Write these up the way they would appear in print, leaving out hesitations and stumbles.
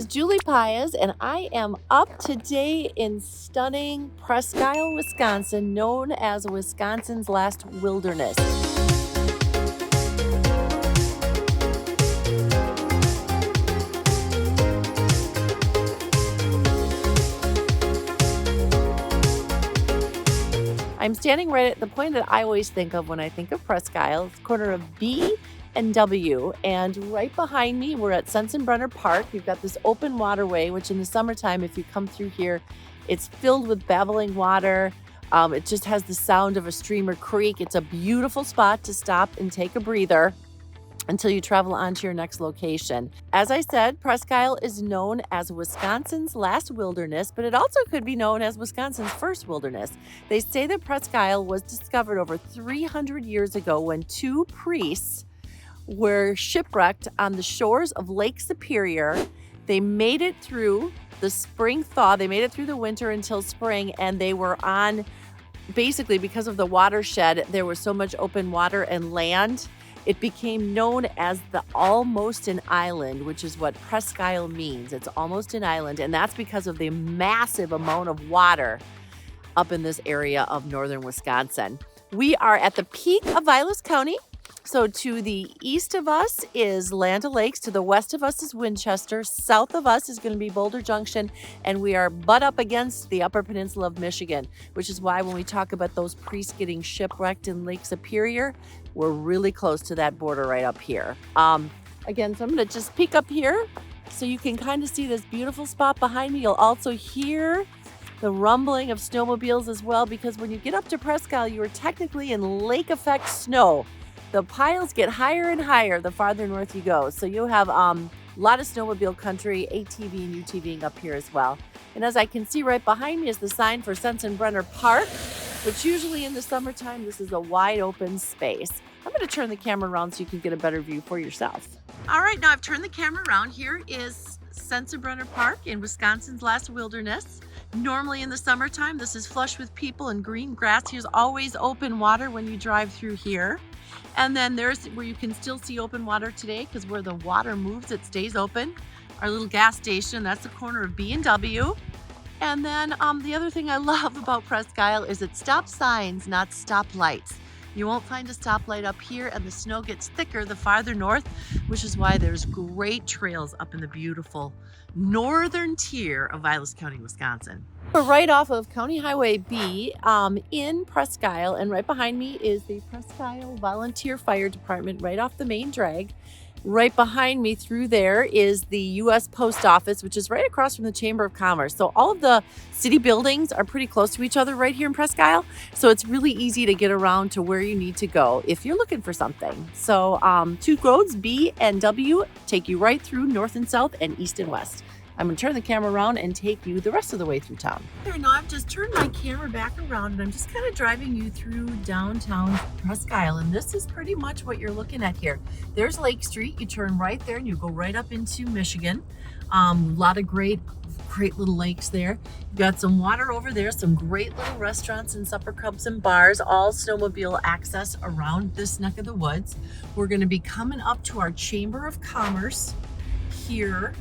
is Julie Paez, and I am up today in stunning Presque Isle, Wisconsin, known as Wisconsin's last wilderness. I'm standing right at the point that I always think of when I think of Presque Isle. It's the corner of B and W, and right behind me, we're at Sensenbrenner Park. We've got this open waterway, which in the summertime, if you come through here, it's filled with babbling water. It just has the sound of a stream or creek. It's a beautiful spot to stop and take a breather until you travel on to your next location. As I said, Presque Isle is known as Wisconsin's last wilderness, but it also could be known as Wisconsin's first wilderness. They say that Presque Isle was discovered over 300 years ago when two priests were shipwrecked on the shores of Lake Superior. They made it through the spring thaw. They made it through the winter until spring, and they were on, basically because of the watershed, there was so much open water and land. It became known as the almost an island, which is what Presque Isle means. It's almost an island, and that's because of the massive amount of water up in this area of northern Wisconsin. We are at the peak of Vilas County. So to the east of us is Land O'Lakes, to the west of us is Winchester, south of us is going to be Boulder Junction, and we are butt up against the Upper Peninsula of Michigan, which is why when we talk about those priests getting shipwrecked in Lake Superior, we're really close to that border right up here. Again, so I'm going to just peek up here so you can kind of see this beautiful spot behind me. You'll also hear the rumbling of snowmobiles as well, because when you get up to Presque Isle, you are technically in lake effect snow. The piles get higher and higher the farther north you go. So you have a lot of snowmobile country, ATV and UTVing up here as well. And as I can see right behind me is the sign for Sensenbrenner Park, which usually in the summertime, this is a wide open space. I'm going to turn the camera around so you can get a better view for yourself. All right, now I've turned the camera around. Here is Sensenbrenner Park in Wisconsin's last wilderness. Normally in the summertime, this is flush with people and green grass. Here's always open water when you drive through here. And then there's where you can still see open water today, because where the water moves, it stays open. Our little gas station, that's the corner of B and W. And then the other thing I love about Presque Isle is it stop signs, not stop lights. You won't find a stoplight up here, and the snow gets thicker the farther north, which is why there's great trails up in the beautiful northern tier of Vilas County, Wisconsin. We're right off of County Highway B in Presque Isle, and right behind me is the Presque Isle Volunteer Fire Department right off the main drag. Right behind me through there is the U.S. Post Office, which is right across from the Chamber of Commerce. So all of the city buildings are pretty close to each other right here in Presque Isle. So it's really easy to get around to where you need to go if you're looking for something. So two roads, B and W, take you right through north and south and east and west. I'm going to turn the camera around and take you the rest of the way through town. There, now I've just turned my camera back around, and I'm just kind of driving you through downtown Presque Isle, and this is pretty much what you're looking at here. There's Lake Street. You turn right there and you go right up into Michigan. A lot of great little lakes there. You've got some water over there, some great little restaurants and supper clubs and bars, all snowmobile access around this neck of the woods. We're going to be coming up to our Chamber of Commerce here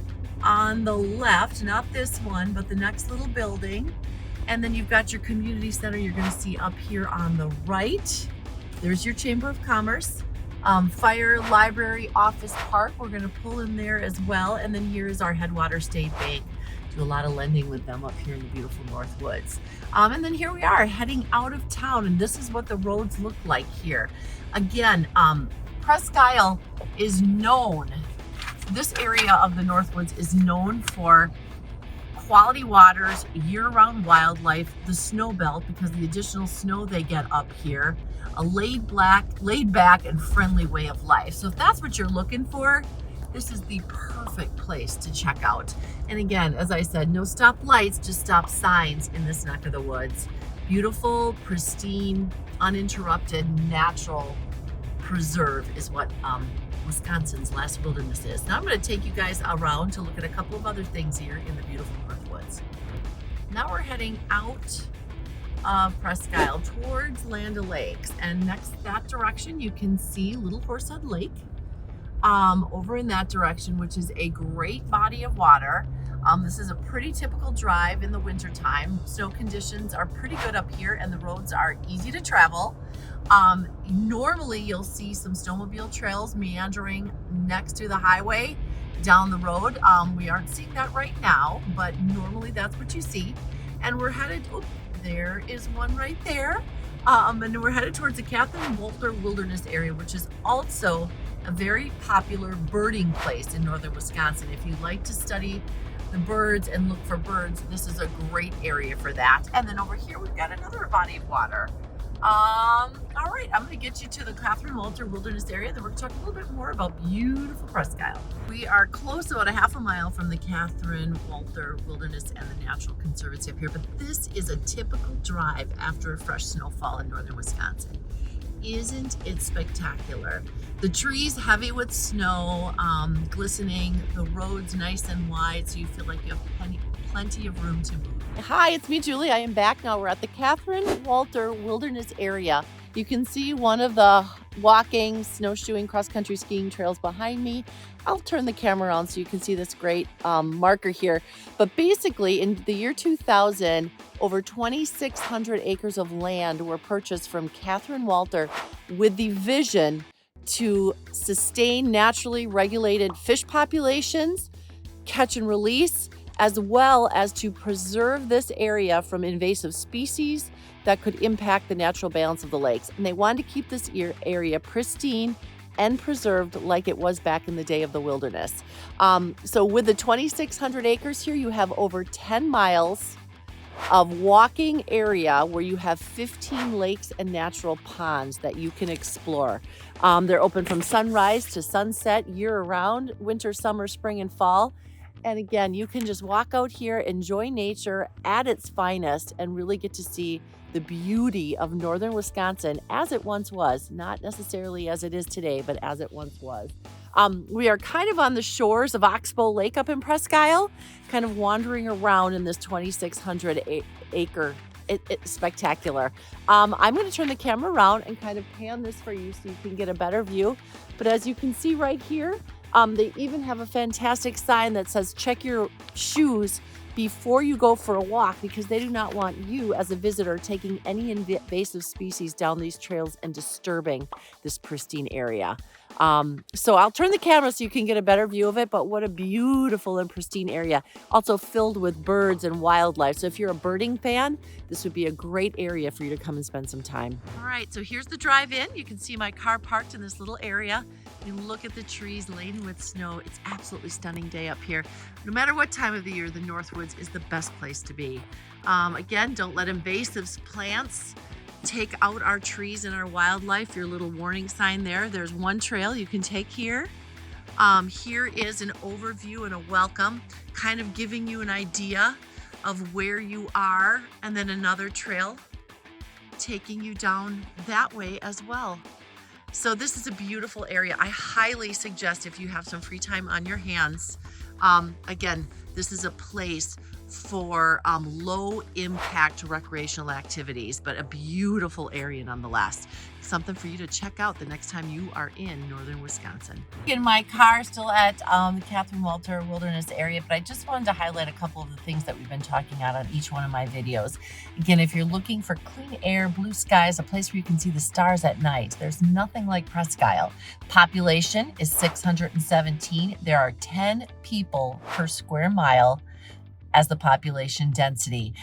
on the left, not this one, but the next little building. And then you've got your community center you're going to see up here on the right. There's your Chamber of Commerce. Fire, library, office, park, we're going to pull in there as well. And then here is our Headwater State Bank. Do a lot of lending with them up here in the beautiful North Woods. And then here we are heading out of town, and this is what the roads look like here. Again, Presque Isle is known, this area of the Northwoods is known for quality waters, year-round wildlife, the snow belt because of the additional snow they get up here, a laid back and friendly way of life. So if that's what you're looking for, this is the perfect place to check out. And again, as I said, no stop lights, just stop signs in this neck of the woods. Beautiful, pristine, uninterrupted, natural preserve is what Wisconsin's last wilderness is. Now I'm going to take you guys around to look at a couple of other things here in the beautiful Northwoods. Now we're heading out of Presque Isle towards Land O'Lakes, and next that direction you can see Little Horsehead Lake. over in that direction, which is a great body of water. This is a pretty typical drive in the winter time. Snow conditions are pretty good up here and the roads are easy to travel. Normally you'll see some snowmobile trails meandering next to the highway down the road. We aren't seeing that right now, but normally that's what you see. And we're headed, oh, there is one right there. And we're headed towards the Wolter Wilderness area, which is also a very popular birding place in northern Wisconsin. If you like to study the birds and look for birds, this is a great area for that. And then over here, we've got another body of water. All right, I'm gonna get you to the Wolter Wilderness area, then we're gonna talk a little bit more about beautiful Presque Isle. We are close, about a half a mile from the Wolter Wilderness and the Natural Conservancy up here, but this is a typical drive after a fresh snowfall in northern Wisconsin. Isn't it spectacular? The trees heavy with snow, glistening, the roads nice and wide, so you feel like you have plenty of room to move. Hi, it's me, Julie. I am back now. We're at the Wolter Wilderness area. You can see one of the walking, snowshoeing, cross-country skiing trails behind me. I'll turn the camera around so you can see this great marker here. But basically, in the year 2000, over 2,600 acres of land were purchased from Wolter with the vision to sustain naturally regulated fish populations, catch and release, as well as to preserve this area from invasive species that could impact the natural balance of the lakes. And they wanted to keep this area pristine and preserved like it was back in the day of the wilderness. So with the 2,600 acres here, you have over 10 miles of walking area where you have 15 lakes and natural ponds that you can explore. They're open from sunrise to sunset year-round, winter, summer, spring, and fall. And again, you can just walk out here, enjoy nature at its finest, and really get to see the beauty of northern Wisconsin as it once was, not necessarily as it is today, but as it once was. We are kind of on the shores of Oxbow Lake up in Presque Isle, kind of wandering around in this 2,600 acre. It's spectacular. I'm going to turn the camera around and kind of pan this for you so you can get a better view. But as you can see right here, they even have a fantastic sign that says, check your shoes before you go for a walk, because they do not want you as a visitor taking any invasive species down these trails and disturbing this pristine area. So I'll turn the camera so you can get a better view of it, but what a beautiful and pristine area. Also filled with birds and wildlife. So if you're a birding fan, this would be a great area for you to come and spend some time. All right, so here's the drive-in. You can see my car parked in this little area. You look at the trees laden with snow. It's absolutely stunning day up here. No matter what time of the year, the Northwoods is the best place to be. Again, don't let invasive plants take out our trees and our wildlife. Your little warning sign there. There's one trail you can take here. Here is an overview and a welcome, kind of giving you an idea of where you are, and then another trail taking you down that way as well. So this is a beautiful area. I highly suggest, if you have some free time on your hands, again, this is a place for low impact recreational activities, but a beautiful area nonetheless. Something for you to check out the next time you are in northern Wisconsin. In my car, still at the Wolter Wilderness area, but I just wanted to highlight a couple of the things that we've been talking about on each one of my videos. Again, if you're looking for clean air, blue skies, a place where you can see the stars at night, there's nothing like Presque Isle. Population is 617. There are 10 people per square mile as the population density.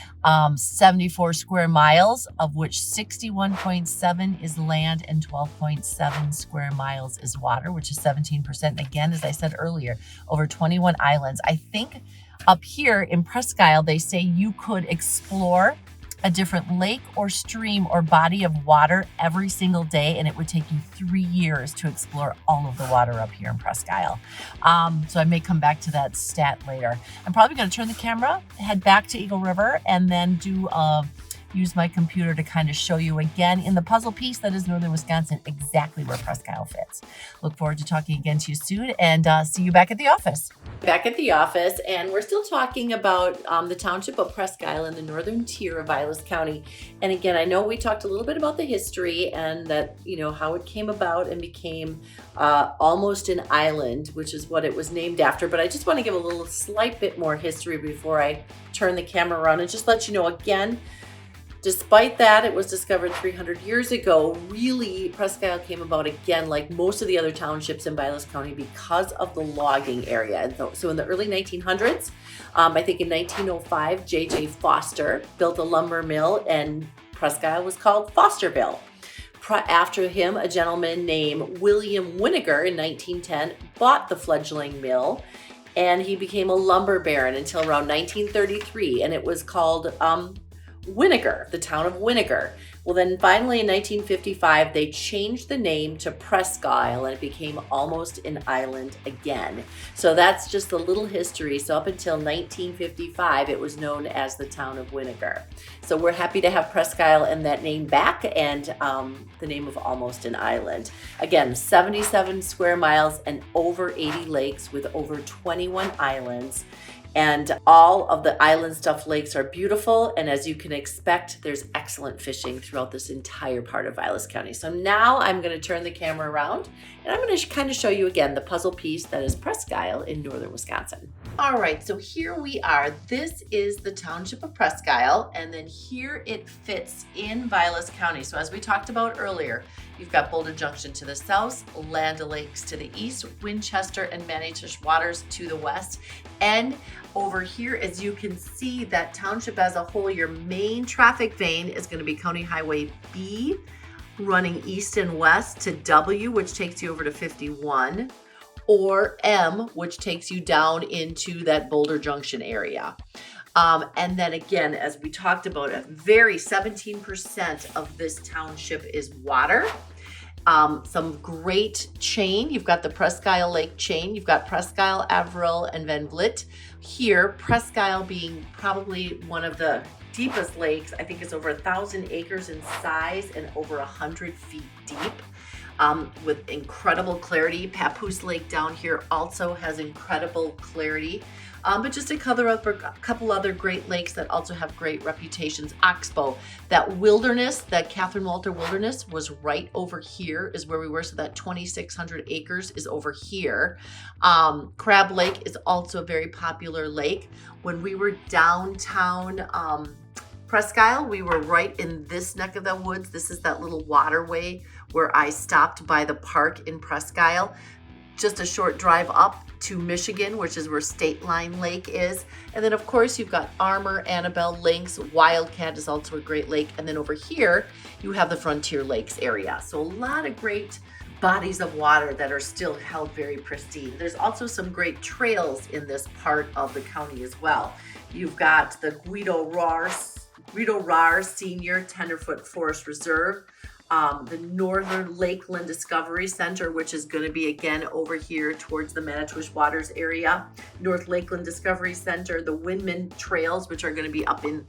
74 square miles, of which 61.7 is land and 12.7 square miles is water, which is 17%. And again, as I said earlier, over 21 islands. I think up here in Presque Isle, they say you could explore a different lake or stream or body of water every single day, and it would take you 3 years to explore all of the water up here in Presque Isle. So I may come back to that stat later. I'm probably going to turn the camera, head back to Eagle River, and then do a use my computer to kind of show you again in the puzzle piece that is northern Wisconsin exactly where Presque Isle fits. Look forward to talking again to you soon, and see you back at the office. Back at the office, and we're still talking about the township of Presque Isle in the northern tier of Vilas County. And again, I know we talked a little bit about the history and that, how it came about and became almost an island, which is what it was named after. But I just want to give a little slight bit more history before I turn the camera around and just let you know again, despite that it was discovered 300 years ago, really Presque Isle came about again like most of the other townships in Vilas County because of the logging area. And so in the early 1900s, I think in 1905, J.J. Foster built a lumber mill and Presque Isle was called Fosterville. After him, a gentleman named William Winiger in 1910 bought the fledgling mill, and he became a lumber baron until around 1933, and it was called Winiger, the town of Winiger. Well, then finally in 1955, they changed the name to Presque Isle and it became almost an island again. So that's just a little history. So up until 1955, it was known as the town of Winiger. So we're happy to have Presque Isle and that name back, and the name of almost an island. Again, 77 square miles and over 80 lakes with over 21 islands. And all of the island stuffed lakes are beautiful. And as you can expect, there's excellent fishing throughout this entire part of Vilas County. So now I'm going to turn the camera around and I'm going to kind of show you again the puzzle piece that is Presque Isle in northern Wisconsin. All right, so here we are. This is the township of Presque Isle, and then here it fits in Vilas County. So as we talked about earlier, you've got Boulder Junction to the south, Land O'Lakes to the east, Winchester and Manitosh Waters to the west. And over here, as you can see, that township as a whole, your main traffic vein is going to be County Highway B, running east and west to W, which takes you over to 51, or M, which takes you down into that Boulder Junction area. And then again, as we talked about, 17% of this township is water. Some great chain. You've got the Presque Isle Lake chain. You've got Presque Isle, Averill, and Van Vliet. Here, Presque Isle being probably one of the deepest lakes. I think it's over 1,000 acres in size and over 100 feet deep. With incredible clarity. Papoose Lake down here also has incredible clarity. But just to cover up a couple other great lakes that also have great reputations. Oxbow, that wilderness, that Catherine Wolter wilderness was right over here is where we were. So that 2,600 acres is over here. Crab Lake is also a very popular lake. When we were downtown Presque Isle, we were right in this neck of the woods. This is that little waterway where I stopped by the park in Presque Isle. Just a short drive up to Michigan, which is where State Line Lake is. And then of course you've got Armour, Annabelle, Lynx, Wildcat is also a great lake. And then over here, you have the Frontier Lakes area. So a lot of great bodies of water that are still held very pristine. There's also some great trails in this part of the county as well. You've got the Guido Rahr Senior Tenderfoot Forest Reserve, the Northern Lakeland Discovery Center, which is going to be again over here towards the Manitosh Waters area, North Lakeland Discovery Center, the Windman Trails, which are going to be up in,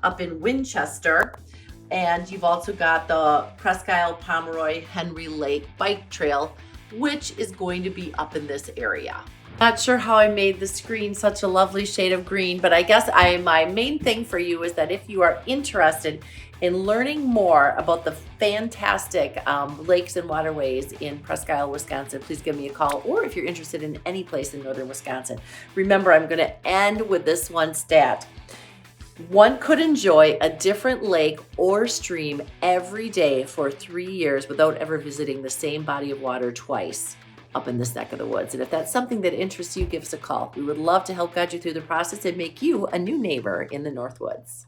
up in Winchester. And you've also got the Presque Isle Pomeroy Henry Lake Bike Trail, which is going to be up in this area. Not sure how I made the screen such a lovely shade of green, but I guess my main thing for you is that if you are interested in learning more about the fantastic lakes and waterways in Presque Isle, Wisconsin, please give me a call. Or if you're interested in any place in northern Wisconsin, remember I'm going to end with this one stat. One could enjoy a different lake or stream every day for 3 years without ever visiting the same body of water twice up in this neck of the woods. And if that's something that interests you, give us a call. We would love to help guide you through the process and make you a new neighbor in the Northwoods.